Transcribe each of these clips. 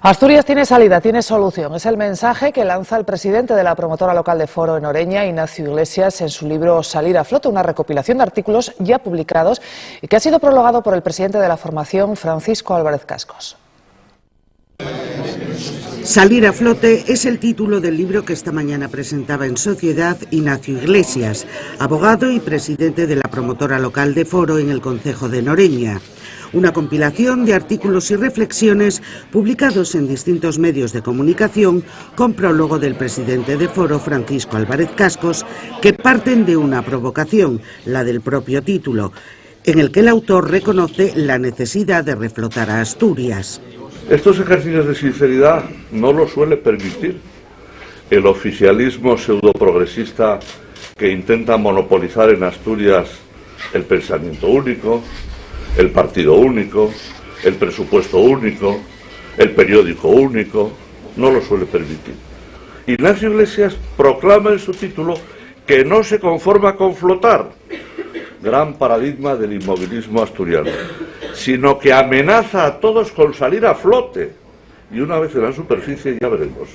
Asturias tiene salida, tiene solución. Es el mensaje que lanza el presidente de la promotora local de Foro en Oreña, Ignacio Iglesias, en su libro Salir a flote, una recopilación de artículos ya publicados y que ha sido prologado por el presidente de la formación, Francisco Álvarez Cascos. Salir a flote es el título del libro que esta mañana presentaba en sociedad Ignacio Iglesias, abogado y presidente de la promotora local de Foro en el concejo de Noreña. Una compilación de artículos y reflexiones publicados en distintos medios de comunicación con prólogo del presidente de Foro, Francisco Álvarez Cascos, que parten de una provocación, la del propio título, en el que el autor reconoce la necesidad de reflotar a Asturias. Estos ejercicios de sinceridad no lo suele permitir el oficialismo pseudoprogresista que intenta monopolizar en Asturias el pensamiento único, el partido único, el presupuesto único, el periódico único. No lo suele permitir. Ignacio Iglesias proclama en su título que no se conforma con flotar, gran paradigma del inmovilismo asturiano, sino que amenaza a todos con salir a flote, y una vez en la superficie ya veremos.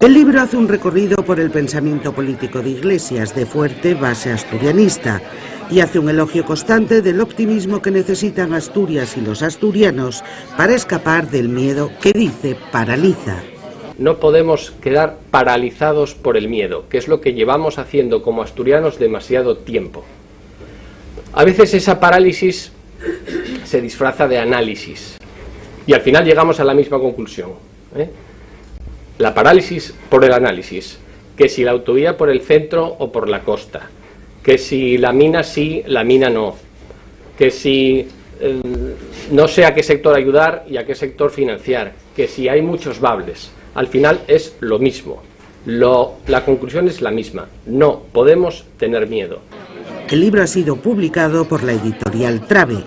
El libro hace un recorrido por el pensamiento político de Iglesias, de fuerte base asturianista, y hace un elogio constante del optimismo que necesitan Asturias y los asturianos para escapar del miedo que, dice, paraliza. No podemos quedar paralizados por el miedo, que es lo que llevamos haciendo como asturianos demasiado tiempo. A veces esa parálisis se disfraza de análisis y al final llegamos a la misma conclusión, La parálisis por el análisis, que si la autovía por el centro o por la costa, que si la mina sí, la mina no, que si no sé a qué sector ayudar y a qué sector financiar, que si hay muchos bables. Al final es lo mismo, la conclusión es la misma, no podemos tener miedo. El libro ha sido publicado por la editorial Trave.